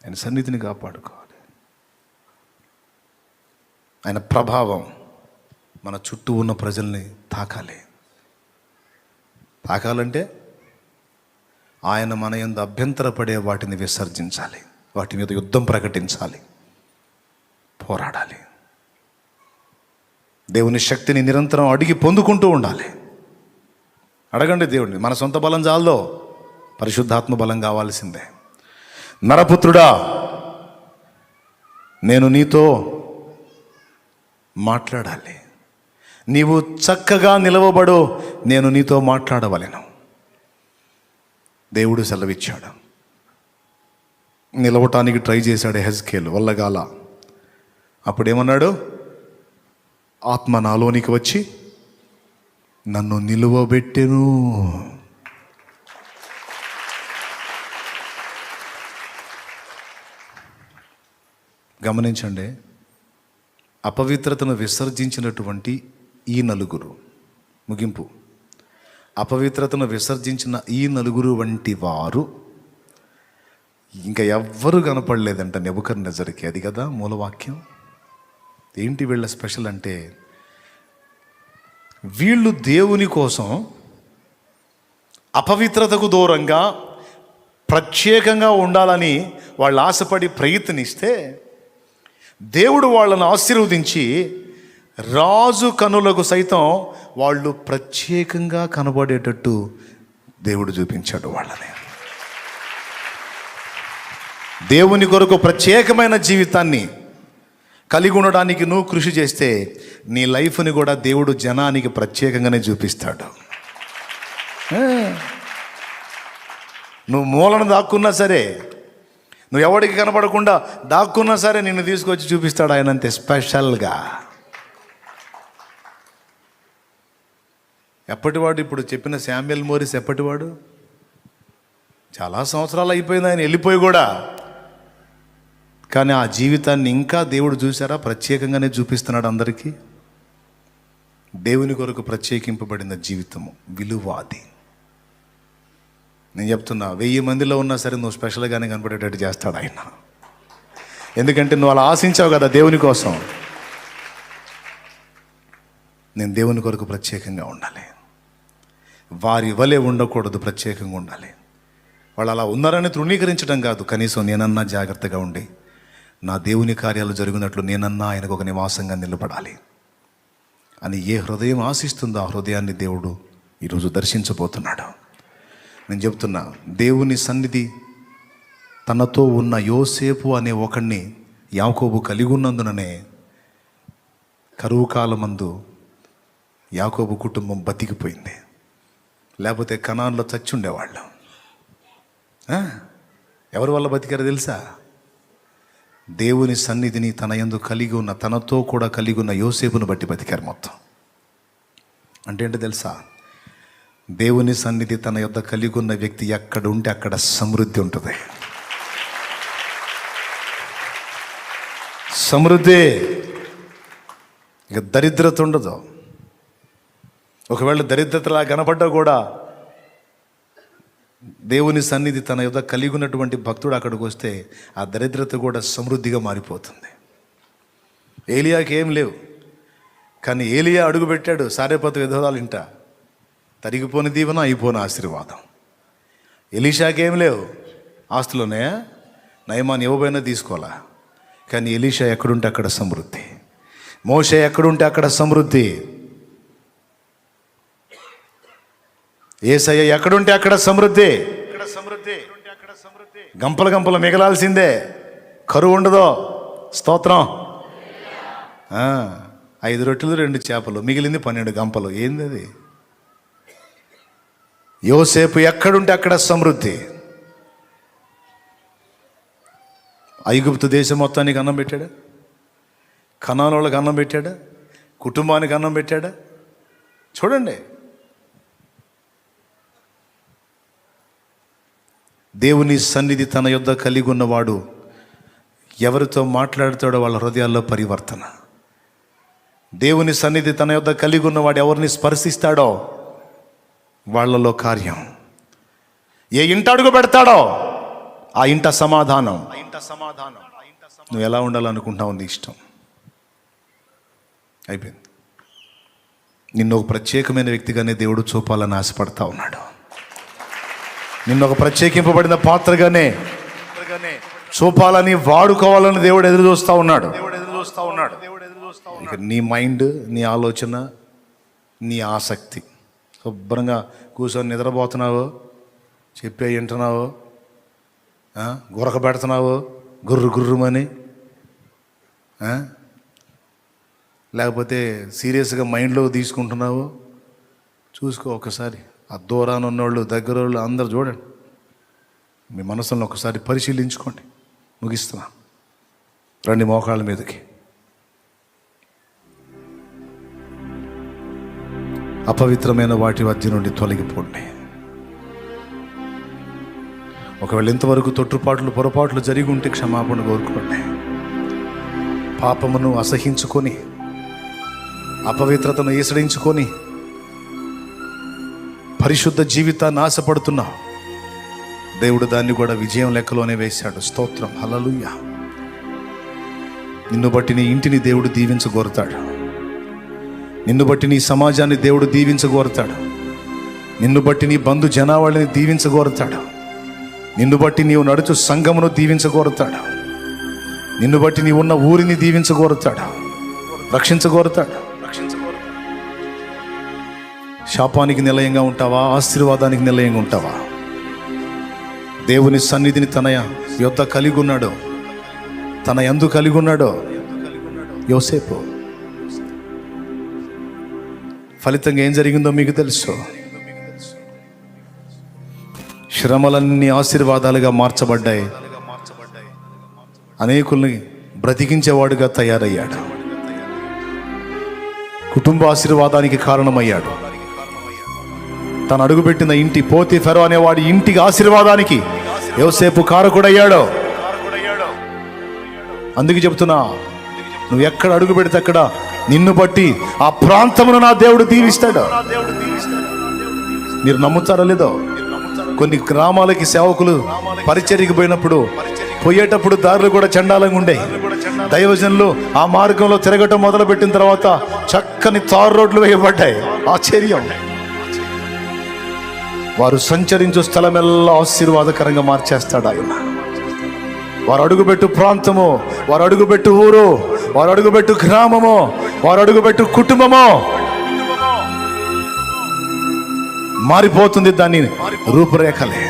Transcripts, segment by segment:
ఆయన సన్నిధిని కాపాడుకోవాలి. ఆయన ప్రభావం మన చుట్టూ ఉన్న ప్రజల్ని తాకాలంటే ఆయన మన యందు అభ్యంతరపడే వాటిని విసర్జించాలి, వాటి మీద యుద్ధం ప్రకటించాలి, పోరాడాలి. దేవుని శక్తిని నిరంతరం అడిగి పొందుకుంటూ ఉండాలి. అడగండి దేవుడిని. మన సొంత బలం చాలదో, పరిశుద్ధాత్మ బలం కావాల్సిందే. నరపుత్రుడా, నేను నీతో మాట్లాడాలి, నీవు చక్కగా నిలవబడు, నేను నీతో మాట్లాడవలెను. దేవుడు సెలవిచ్చాడు. నిలవటానికి ట్రై చేశాడు హెజ్కేలు, వల్లగాల. అప్పుడేమన్నాడు? ఆత్మ నాలోనికి వచ్చి నన్ను నిలువబెట్టెను. గమనించండి, అపవిత్రతను విసర్జించినటువంటి ఈ నలుగురు, ముగింపు, అపవిత్రతను విసర్జించిన ఈ నలుగురు వంటి వారు ఇంకా ఎవ్వరూ కనపడలేదంట నెబుకద్నెజరుకి. అది కదా మూలవాక్యం. ఏంటి వీళ్ళ స్పెషల్ అంటే, వీళ్ళు దేవుని కోసం అపవిత్రతకు దూరంగా ప్రత్యేకంగా ఉండాలని వాళ్ళు ఆశపడి ప్రయత్నిస్తే దేవుడు వాళ్ళను ఆశీర్వదించి రాజు కనులకు సైతం వాళ్ళు ప్రత్యేకంగా కనబడేటట్టు దేవుడు చూపించాడు వాళ్ళని. దేవుని కొరకు ప్రత్యేకమైన జీవితాన్ని కలిగి ఉండడానికి నువ్వు కృషి చేస్తే నీ లైఫ్ని కూడా దేవుడు జనానికి ప్రత్యేకంగానే చూపిస్తాడు. నువ్వు మూలను దాక్కున్నా సరే, నువ్వు ఎవరికి కనపడకుండా దాక్కున్నా సరే, నిన్ను తీసుకొచ్చి చూపిస్తాడు ఆయన అంతే స్పెషల్గా. ఎప్పటివాడు? ఇప్పుడు చెప్పిన శామ్యుయల్ మోరిస్ ఎప్పటివాడు? చాలా సంవత్సరాలు అయిపోయింది ఆయన వెళ్ళిపోయి కూడా. కానీ ఆ జీవితాన్ని ఇంకా దేవుడు చూసారా, ప్రత్యేకంగానే చూపిస్తున్నాడు అందరికీ. దేవుని కొరకు ప్రత్యేకింపబడిన జీవితము విలువాది. నేను చెప్తున్నా, 1000 మందిలో ఉన్నా సరే నువ్వు స్పెషల్గానే కనపడేటట్టు చేస్తాడు ఆయన. ఎందుకంటే నువ్వు అలా ఆశించావు కదా దేవుని కోసం. నేను దేవుని కొరకు ప్రత్యేకంగా ఉండాలి, వారి వలె ఉండకూడదు, ప్రత్యేకంగా ఉండాలి. వాళ్ళు అలా ఉన్నారని తృణీకరించడం కాదు, కనీసం నేనన్నా జాగ్రత్తగా ఉండి నా దేవుని కార్యాలు జరిగినట్లు నేనన్నా ఆయనకు ఒక నివాసంగా నిలబడాలి అని ఏ హృదయం ఆశిస్తుందో ఆ హృదయాన్ని దేవుడు ఈరోజు దర్శించబోతున్నాడు. నేను చెప్తున్నా, దేవుని సన్నిధి తనతో ఉన్న యోసేపు అనే ఒకడిని యాకోబు కలిగి ఉన్నందుననే కరువు కాలమందు యాకోబు కుటుంబం బతికిపోయింది. లేకపోతే కనాన్లో చచ్చి ఉండేవాళ్ళు. ఎవరి వల్ల బతికారో తెలుసా? దేవుని సన్నిధిని తన యందు కలిగి ఉన్న, తనతో కూడా కలిగి ఉన్న యోసేపును బట్టి బతికారు మొత్తం. అంటే ఏంటో తెలుసా? దేవుని సన్నిధి తన యొద్ద కలిగి ఉన్న వ్యక్తి ఎక్కడ ఉంటే అక్కడ సమృద్ధి ఉంటుంది. సమృద్ధి, ఇక దరిద్రత ఉండదు. ఒకవేళ దరిద్రతలా కనపడ్డా కూడా దేవుని సన్నిధి తన యొద్ద కలిగి ఉన్నటువంటి భక్తుడు అక్కడికి వస్తే ఆ దరిద్రత కూడా సమృద్ధిగా మారిపోతుంది. ఏలియాకి ఏం లేవు, కానీ ఏలియా అడుగుపెట్టాడు సారేపతు విధవరాలు ఇంట. తరిగిపోని దీవెన, అయిపోని ఆశీర్వాదం. ఎలీషాకి ఏం లేవు, ఆస్తులోనే నయమాన్ ఇవ్వబోయినా తీసుకోవాలా, కానీ ఎలీషా ఎక్కడుంటే అక్కడ సమృద్ధి. మోషే ఎక్కడుంటే అక్కడ సమృద్ధి. యేసయ్య ఎక్కడుంటే అక్కడ సమృద్ధి. గంపలు గంపలు మిగలాల్సిందే, కరువు ఉండదో. స్తోత్రం. 5 రొట్టెలు 2 చేపలు, మిగిలింది 12 గంపలు. ఏంది అది? యోసేపు ఎక్కడుంటే అక్కడ సమృద్ధి. ఐగుప్తు దేశం మొత్తానికి అన్నం పెట్టాడా? కనాను వాళ్ళకి అన్నం పెట్టాడా? కుటుంబానికి అన్నం పెట్టాడా? చూడండి, దేవుని సన్నిధి తన యొద్ద కలిగి ఉన్నవాడు ఎవరితో మాట్లాడుతాడో వాళ్ళ హృదయాల్లో పరివర్తన. దేవుని సన్నిధి తన యొద్ద కలిగి ఉన్నవాడు ఎవరిని స్పర్శిస్తాడో వాళ్ళలో కార్యం. ఏ ఇంట అడుగు పెడతాడో ఆ ఇంట సమాధానం, నువ్వు ఎలా ఉండాలనుకుంటావు నీ ఇష్టం. అయిపోయింది. నిన్ను ఒక ప్రత్యేకమైన వ్యక్తిగానే దేవుడు చూపాలని ఆశపడతా ఉన్నాడు. నిన్ను ఒక ప్రత్యేకింపబడిన పాత్రగానే చూపాలని, వాడుకోవాలని దేవుడు ఎదురు చూస్తూ ఉన్నాడు. ఇక నీ మైండ్, నీ ఆలోచన, నీ ఆసక్తి, శుభ్రంగా కూర్చొని నిద్రపోతున్నావు, చెప్పే వింటున్నావు, గురక పెడుతున్నావు గుర్రుమని, లేకపోతే సీరియస్గా మైండ్లో తీసుకుంటున్నావు, చూసుకో ఒకసారి. ఆ దూరాన ఉన్నోళ్ళు, దగ్గర వాళ్ళు అందరు చూడండి. మీ మనసులను ఒకసారి పరిశీలించుకోండి. ముగిస్తున్నా. రండి మోకాళ్ళ మీదకి. అపవిత్రమైన వాటి మధ్య నుండి తొలగిపోండి. ఒకవేళ ఇంతవరకు తొట్టుపాట్లు, పొరపాట్లు జరిగి ఉంటే క్షమాపణ కోరుకోండి. పాపమును అసహించుకొని, అపవిత్రతను ఈసడించుకొని పరిశుద్ధ జీవితాన్ని ఆశపడుతున్నావు. దేవుడు దాన్ని కూడా విజయం లెక్కలోనే వేశాడు. స్తోత్రం, హల్లెలూయా. నిన్ను బట్టి నీ ఇంటిని దేవుడు దీవించగోరుతాడు. నిన్ను బట్టి నీ సమాజాన్ని దేవుడు దీవించగోరుతాడు. నిన్ను బట్టి నీ బంధు జనావళిని దీవించగోరుతాడు. నిన్ను బట్టి నీవు నడుచు సంఘమును దీవించగోరుతాడు. నిన్ను బట్టి నీవు ఉన్న ఊరిని దీవించగోరుతాడు, రక్షించగోరుతాడు. శాపానికి నిలయంగా ఉంటావా, ఆశీర్వాదానికి నిలయంగా ఉంటావా? దేవుని సన్నిధిని తన యొద్ద కలిగి ఉన్నాడో, తన యందు కలిగి ఉన్నాడో యోసేపు. ఫలితంగా ఏం జరిగిందో మీకు తెలుసు. శ్రమలన్నీ ఆశీర్వాదాలుగా మార్చబడ్డాయి. అనేకుల్ని బ్రతికించేవాడుగా తయారయ్యాడు. కుటుంబ ఆశీర్వాదానికి కారణమయ్యాడు. తను అడుగుపెట్టిన ఇంటి, పోతీఫెరో అనేవాడి ఇంటికి ఆశీర్వాదానికి యోసేపు కారకుడయ్యాడు. అందుకే చెప్తున్నా, నువ్వు ఎక్కడ అడుగు పెడితే అక్కడ నిన్ను బట్టి ఆ ప్రాంతమును నా దేవుడు దీవిస్తాడు. మీరు నమ్ముతారో లేదో, కొన్ని గ్రామాలకి సేవకులు పరిచర్యకి పోయేటప్పుడు దారులు కూడా చండాలంగా ఉండే. దైవజనులు ఆ మార్గంలో తిరగటం మొదలుపెట్టిన తర్వాత చక్కని తారు రోడ్లు వేయబడ్డాయి. ఆశ్చర్యం. వారు సంచరించు స్థలమెల్లా ఆశీర్వాదకరంగా మార్చేస్తాడు ఆయన. వారు అడుగుపెట్టు ప్రాంతము, వారు అడుగుపెట్టు ఊరు, వారు అడుగుపెట్టు గ్రామము, వారు అడుగుపెట్టు కుటుంబము మారిపోతుంది. దాని రూపురేఖలే,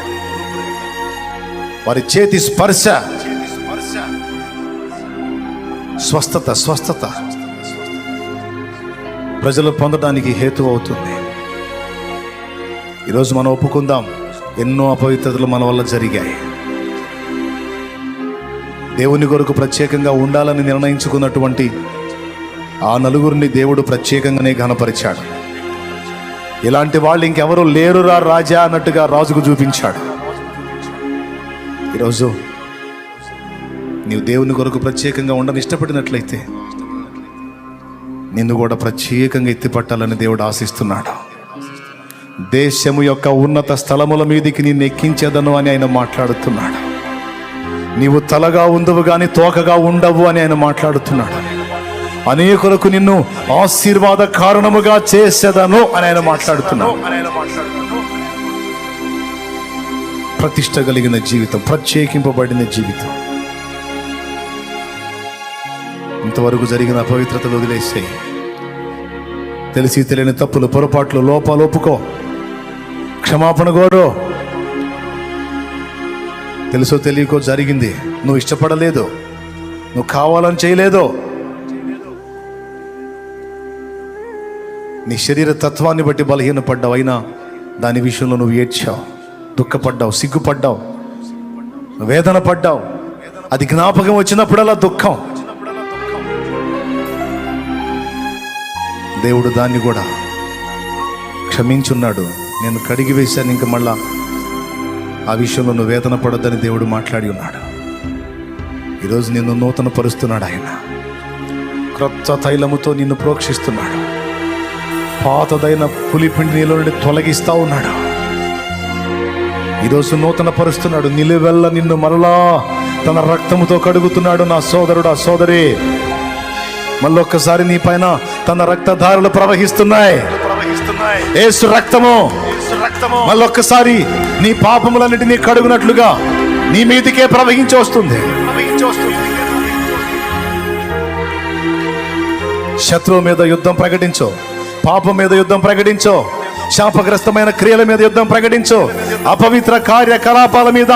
వారి చేతి స్పర్శ, స్వస్థత ప్రజలు పొందడానికి హేతు అవుతుంది. ఈరోజు మనం ఒప్పుకుందాం, ఎన్నో అపవిత్రతలు మన వల్ల జరిగాయి. దేవుని కొరకు ప్రత్యేకంగా ఉండాలని నిర్ణయించుకున్నటువంటి ఆ నలుగురిని దేవుడు ప్రత్యేకంగానే ఘనపరిచాడు. ఇలాంటి వాళ్ళు ఇంకెవరూ లేరురా రాజా అన్నట్టుగా రాజుకు చూపించాడు. ఈరోజు నీవు దేవుని కొరకు ప్రత్యేకంగా ఉండని ఇష్టపడినట్లయితే నిన్ను కూడా ప్రత్యేకంగా ఎత్తిపట్టాలని దేవుడు ఆశిస్తున్నాడు. దేశము యొక్క ఉన్నత స్థలముల మీదికి నిన్ను ఎక్కించేదను అని ఆయన మాట్లాడుతున్నాడు. నీవు తలగా ఉందవు కానీ తోకగా ఉండవు అని ఆయన మాట్లాడుతున్నాడు. అనేకులకు నిన్ను ఆశీర్వాద కారణముగా చేసేదను అని ఆయన మాట్లాడుతున్నాడు. ప్రతిష్ట కలిగిన జీవితం, ప్రత్యేకింపబడిన జీవితం. ఇంతవరకు జరిగిన అపవిత్రతలు వదిలేసే, తెలిసి తెలియని తప్పులు, పొరపాట్లు, లోపాలు ఒప్పుకో, క్షమాపణ కోరు. తెలుసో తెలియకో జరిగింది, నువ్వు ఇష్టపడలేదు, నువ్వు కావాలని చేయలేదు. నీ శరీర తత్వాన్ని బట్టి బలహీనపడ్డావు. అయినా దాని విషయంలో నువ్వు ఏడ్చావు, దుఃఖపడ్డావు, సిగ్గుపడ్డావు, వేదన పడ్డావు. అది జ్ఞాపకం వచ్చినప్పుడల్లా దుఃఖం. దేవుడు దాన్ని కూడా క్షమించున్నాడు. నేను కడిగి వేశాను, ఇంక మళ్ళా ఆ విషయంలో నువ్వు వేదన పడొద్దని దేవుడు మాట్లాడి ఉన్నాడు. ఈరోజు నిన్ను నూతన పరుస్తున్నాడు. ఆయన క్రొత్త తైలముతో నిన్ను ప్రోక్షిస్తున్నాడు. పాతదైన పులిపిండి నీలో నుండి తొలగిస్తా ఉన్నాడు. ఈరోజు నూతన పరుస్తున్నాడు. నిలువెల్ల నిన్ను మరలా తన రక్తముతో కడుగుతున్నాడు. నా సోదరుడా, సోదరి, మళ్ళొక్కసారి నీ పైన తన రక్తధారలు ప్రవహిస్తున్నాయి. యేసు రక్తము మళ్ళొక్కసారి నీ పాపములన్నిటినీ కడుగునట్లుగా నీ మీదికే ప్రవహించి వస్తుంది. శత్రువు మీద యుద్ధం ప్రకటించు, పాపం మీద యుద్ధం ప్రకటించు, శాపగ్రస్తమైన క్రియల మీద యుద్ధం ప్రకటించు, అపవిత్ర కార్యకలాపాల మీద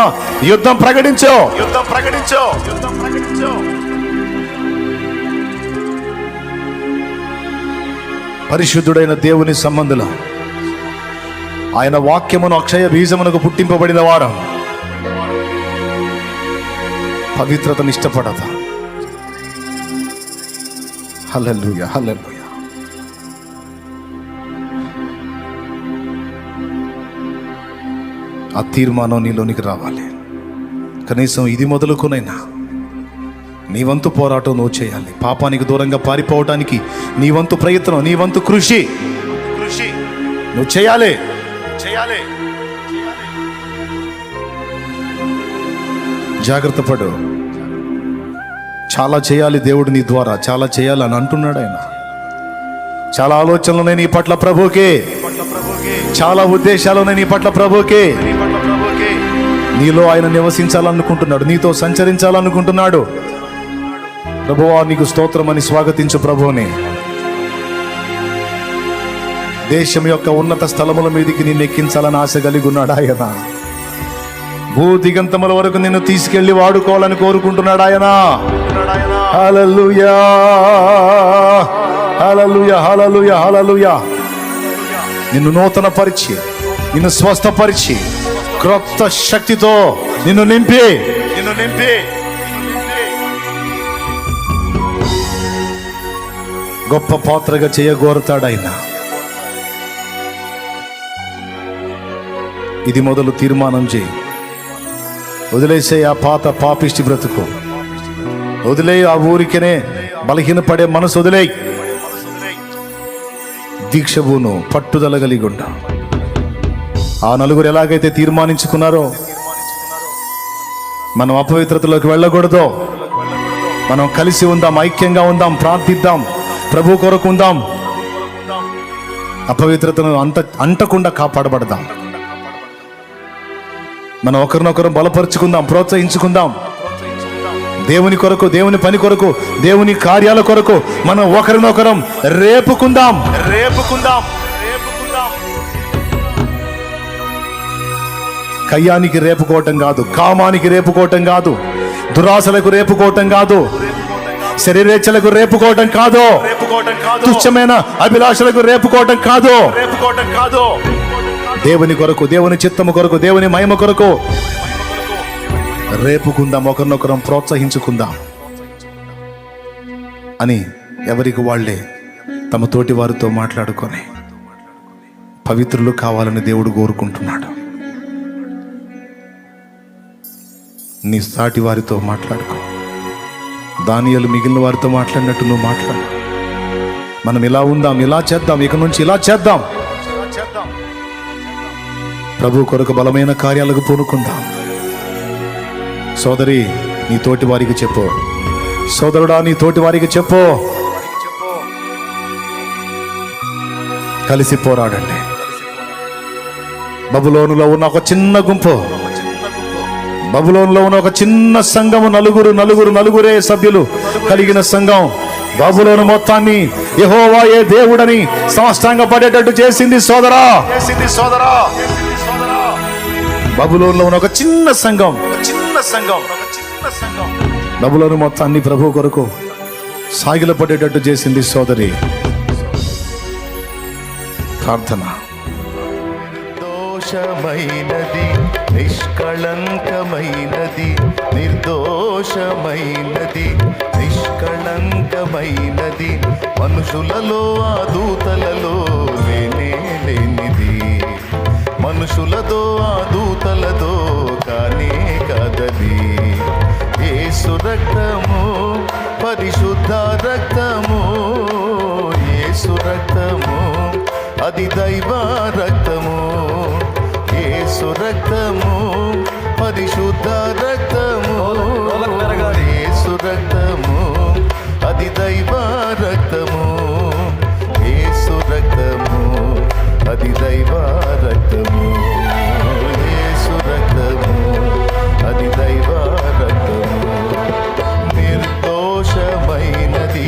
యుద్ధం ప్రకటించు. పరిశుద్ధుడైన దేవుని సంబంధులు, ఆయన వాక్యమును అక్షయ బీజమునకు పుట్టింపబడిన వారు పవిత్రతను ఇష్టపడత. హల్లెలూయా, హల్లెలూయా. ఆ తీర్మానం నీలోనికి రావాలి. కనీసం ఇది మొదలుకొనైనా నీ వంతు పోరాటం నువ్వు చేయాలి. పాపానికి దూరంగా పారిపోవటానికి నీ వంతు ప్రయత్నం, నీ వంతు కృషి నువ్వు చేయాలి. జాగ్రత్త పడు. చాలా చేయాలి దేవుడు నీ ద్వారా, చాలా చేయాలని అంటున్నాడు ఆయన. చాలా ఆలోచనలున్నాయి నీ పట్ల ప్రభుకే, చాలా ఉద్దేశాలున్నాయి నీ పట్ల ప్రభుకే. నీలో ఆయన నివసించాలనుకుంటున్నాడు, నీతో సంచరించాలనుకుంటున్నాడు. ప్రభువా నీకు స్తోత్రం అని స్వాగతించు ప్రభువుని. దేశం యొక్క ఉన్నత స్థలముల మీదికి నిన్ను ఎక్కించాలని ఆశ కలిగి ఉన్నాడు ఆయన. భూ దిగంతముల వరకు నిన్ను తీసుకెళ్లి వాడుకోవాలని కోరుకుంటున్నాడు ఆయన. హల్లెలూయా, హల్లెలూయా, హల్లెలూయా, హల్లెలూయా. నిన్ను నూతన పరిచి, నిన్ను స్వస్థపరిచి, క్రొత్త శక్తితో నిన్ను నింపి గొప్ప పాత్రగా చేయగోరుతాడు ఆయన. ఇది మొదలు తీర్మానం చేయి. వదిలేసే ఆ పాత పాపిష్టి బ్రతుకు వదిలే, ఆ ఊరికనే బలహీనపడే మనసు వదిలే. దీక్షభూను పట్టుదల కలిగి ఉండ. ఆ నలుగురు ఎలాగైతే తీర్మానించుకున్నారో మనం అపవిత్రతలోకి వెళ్ళకూడదు. మనం కలిసి ఉందాం, ఐక్యంగా ఉందాం, ప్రార్థిద్దాం, ప్రభు కొరకు ఉందాం, అపవిత్రతను అంటకుండా కాపాడబడదాం. మనం ఒకరినొకరు బలపరుచుకుందాం, ప్రోత్సహించుకుందాం. దేవుని కొరకు, దేవుని పని కొరకు, దేవుని కార్యాల కొరకు మనం ఒకరినొకరం రేపుకుందాం. కయ్యానికి రేపుకోవటం కాదు, కామానికి రేపుకోవటం కాదు, దురాశలకు రేపుకోవటం కాదు, శరీరేచ్ఛలకు రేపుకోవటం కాదు, తుచ్చమైన అభిలాషలకు రేపుకోవటం కాదు. దేవుని కొరకు, దేవుని చిత్తము కొరకు, దేవుని మహిమ కొరకు రేపుకుందాం, ఒకరినొకరం ప్రోత్సహించుకుందాం అని ఎవరికి వాళ్ళే తమ తోటి వారితో మాట్లాడుకొని పవిత్రులు కావాలని దేవుడు కోరుకుంటున్నాడు. నీ సాటి వారితో మాట్లాడుకో. దానియేలు మిగిలిన వారితో మాట్లాడినట్టు నువ్వు మాట్లాడు. మనం ఇలా ఉందాం, ఇలా చేద్దాం, ఇక నుంచి ఇలా చేద్దాం, ప్రభు కొరకు బలమైన కార్యాలకు పూనుకుందాం. సోదరి, నీ తోటి వారికి చెప్పు. సోదరుడా, నీ తోటి వారికి చెప్పు. కలిసి పోరాడండి. బబులోనులో ఉన్న ఒక చిన్న గుంపు, బబులోనులో ఉన్న ఒక చిన్న సంఘము, నలుగురే సభ్యులు కలిగిన సంఘం బబులోను మొత్తాన్ని యెహోవాయే దేవుడని సాష్టాంగ పడేటట్టు చేసింది సోదరా. బబులోనులో ఉన్న ఒక చిన్న సంఘం బబులోను మొత్తాన్ని ప్రభు కొరకు సాగిల పడేటట్టు చేసింది సోదరి. ప్రార్థన. నిర్దోషమైనది, నిష్కళంకమైనది, నిర్దోషమైనది, నిష్కళంకమైనది, మనుషులలో ఆ దూతలలో లేనిది, మనుషులతో ఆ దూతలతో కానే కాదది. యేసు రక్తము, పరిశుద్ధ రక్తము, యేసు రక్తము, అది దైవ రక్తము. యేసు రక్తము పరిశుద్ధ రక్తము యేసు రక్తము అది దైవ రక్తము యేసు రక్తము అది దైవ రక్తము యేసు రక్తము అది దైవ రక్తము నిర్దోషమైనది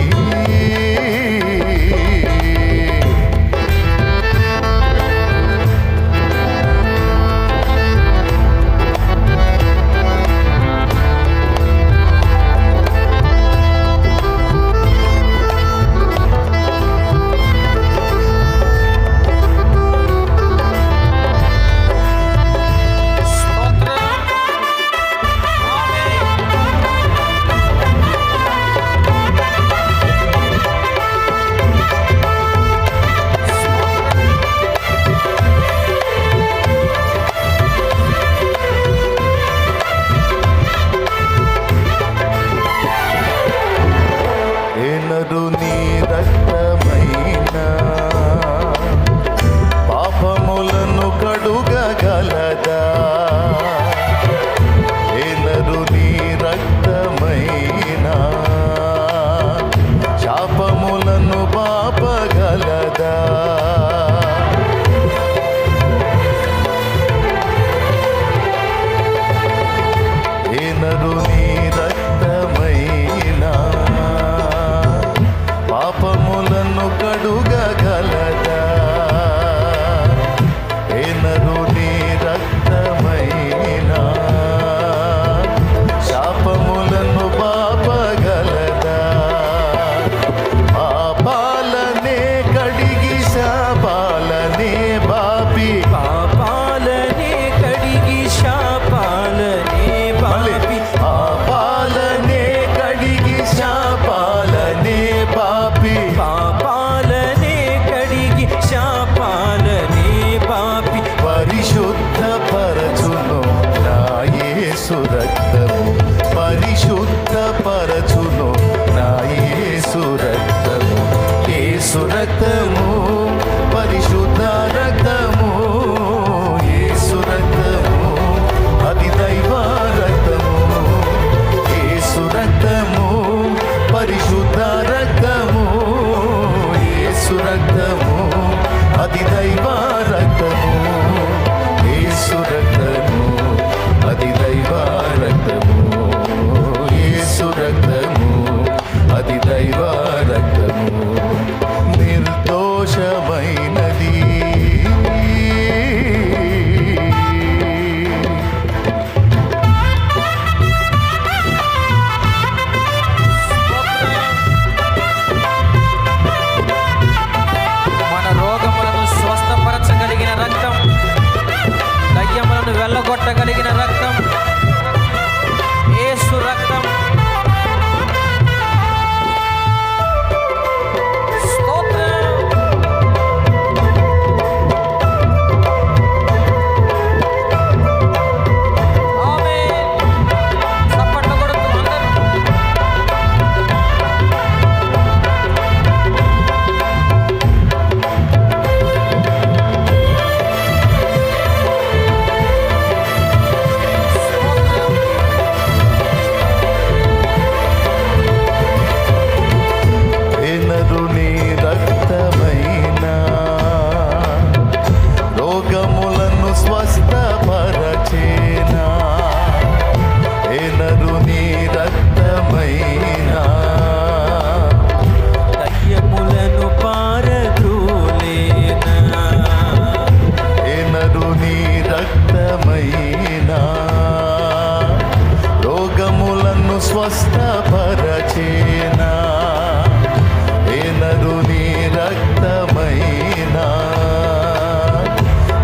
నీ రక్తమైన పాపములను కడుగగలదా ఏనరు నీ రక్తమైన శాపములను పాపగలదా ఏనరు నీ రక్తమైన పాపములను కడుగగలదా ఏనరు నీ రక్తమైన శాపములను పాపగలదా పాపాలనే కడిగి శాపాలనే బాపి పాపాలనే కడిగి శాపాలనే బాపి పాపాలనే కడిగి శాపాలనే పాపి పాపాలనే కడిగి శాపాలనే పాపి పరిశుద్ధ పరచును నా యేసు రక్తము పరిశుద్ధ పరచును నా యేసు రక్తము యేసు రక్తము పరిశుద్ధ రక్తము యేసు రక్తము అది దైవ రక్తము యేసు రక్తము పరిశుద్ధ రక్తము యేసు రక్తము అది దైవ రక్తము యేసు రక్తము అది దైవ రక్తము యేసు రక్తము అది దైవ రక్తము నిర్దోషమైనది మన రోగములను స్వస్థపరచగలిగిన రక్తం, దయ్యములను వెళ్ళగొట్టగలిగిన రక్తం యేసు రక్తం. స్తోత్రం. ఆమేన్. చప్పట్లు కొడుతూ అందరూ ఏనరు నీ రక్తమైన రోగములను స్వస్థపరచేనా ఏనరు నీ రక్తమైన దయ్యములను పారద్రోలేనా ఏనరు నీ రక్తమైన రోగములను స్వస్థపరచేనా ఏనరు నీ రక్తమైన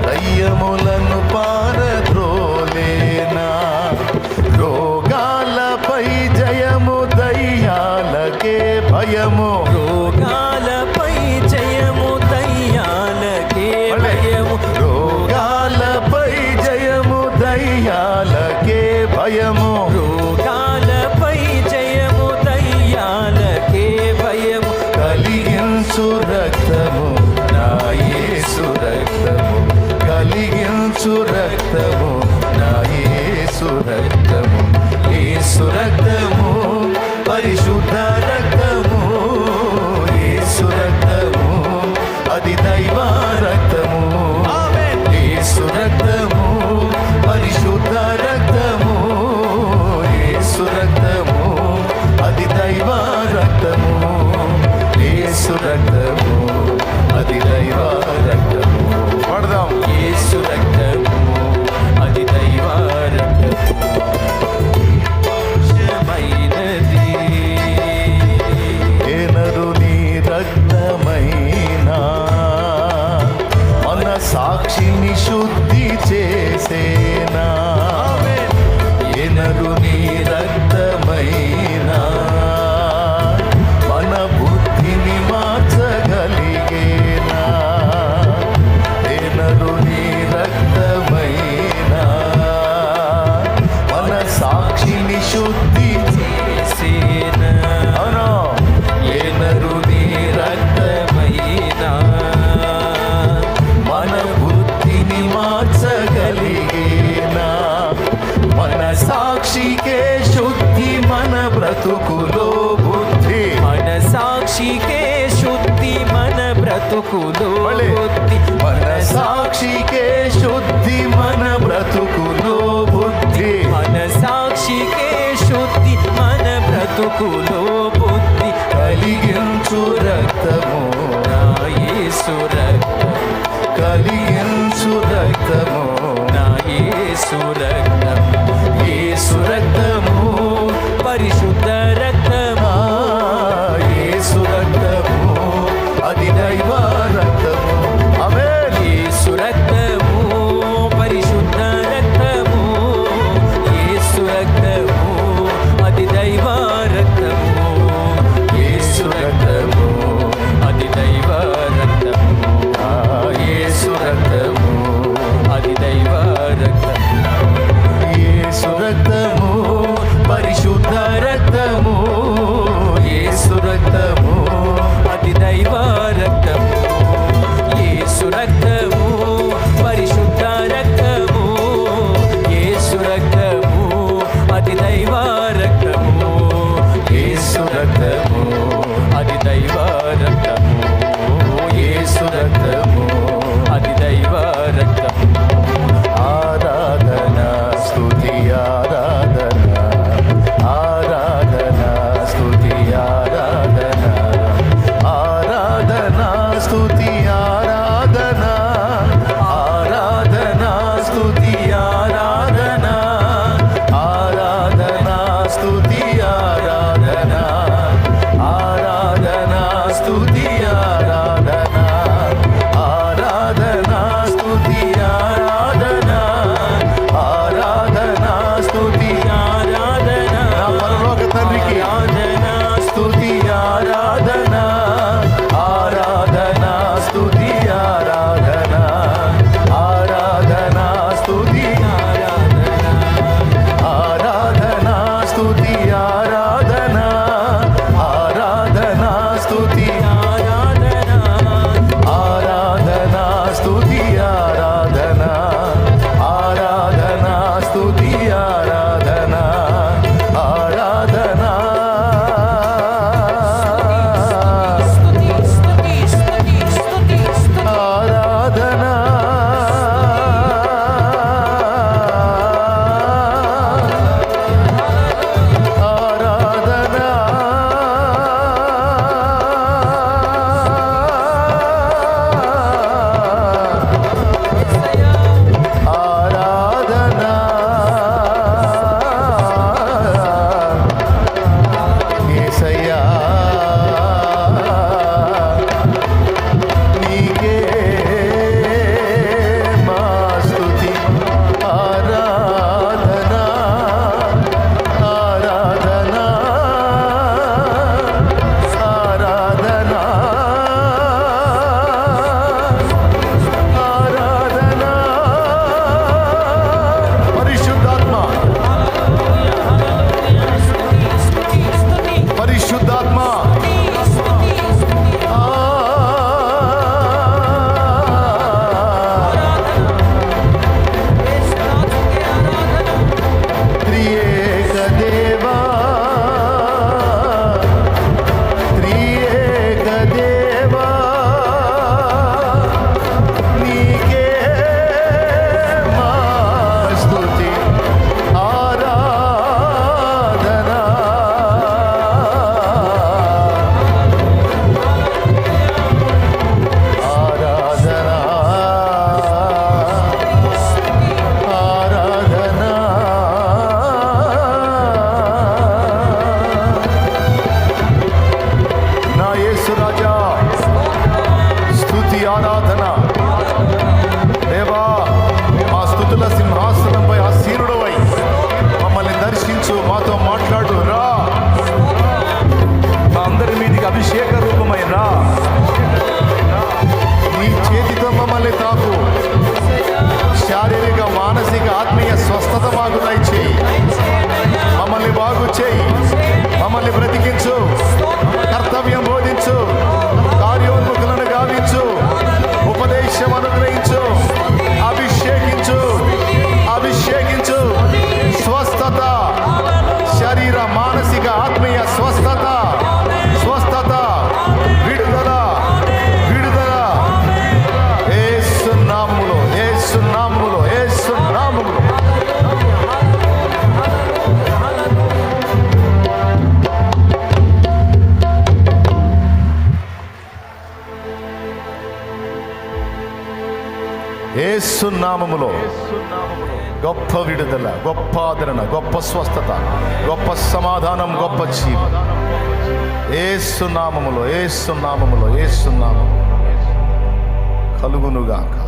దయ్యములను పారద్రోలేనా రోగాలపై జయము దయ్యాలకే భయము రోగాలపై జయము దయ్యాలకే భయము రోగాలపై జయము దయ్యాలకే భయము రోగాలపై జయము దయ్యాలకే భయము కలిగించు రక్తము నా యేసు రక్తము కలిగించు రక్తము బ్రతుకులో బుద్ధి మన సాక్షికే శుద్ధి మన బ్రతుకులో మళ్ళీ. బుద్ధి మన సాక్షికే శుద్ధి మన బ్రతుకులో బుద్ధి మన సాక్షికే శుద్ధి మన బ్రతుకులో బుద్ధి కలిగించు రక్తము నా యేసు రక్తం కలిగించు రక్తము నా యేసు రక్తం యేసు రక్తము పరిశుద్ధ రక్తము యేసు రక్తము అది దైవ రక్తము ఆమేన్ యేసు రక్తము పరిశుద్ధ రక్తము యేసు రక్తము అది దైవ రక్తము యేసు రక్తము అది దైవ రక్తము యేసు రక్తము అది దైవ రక్తము యేసు రక్తము పరిశుద్ధ రక్తము యేసు రక్తము అది దైవ రక్తము యేసు రక్తము పరిశుద్ధ రక్తము యేసు రక్తము అది దైవ రక్తము యేసు రక్తము అది దైవ రక్తము యేసు రక్తము అది దైవ రక్తము ఆరాధన స్తుతి ఆరాధన ఆరాధన స్తుతి ఆరాధన ఆరాధన స్తుతి ఆరాధన ఆరాధన స్తుతి ఆరాధన ఆరాధన స్తుతి ఆరాధన ఆరాధన స్తుతి ఆరాధన ఆరాధన స్తుతి ఆరాధన ఆరాధన స్తుతి ఆరాధన నా పరలోక తండ్రికి ఆరాధన స్తుతి ఆరాధన ఆరాధన స్తుతి ఆరాధన ఆరాధన స్తుతి ఆరాధన స్తుతి ఆరాధన ఆరాధన స్తుతి ఆరాధన స్తుతి ఆరాధన ఆరాధన స్తుతి ఆరాధన ఆరాధన ఆరాధన ఆరాధన యేసు నామములో గొప్ప విడుదల, గొప్ప ఆదరణ, గొప్ప స్వస్థత, గొప్ప సమాధానం, గొప్ప జీవం యేసు నామములో, యేసు నామములో, యేసు నామములో కలుగునుగాక.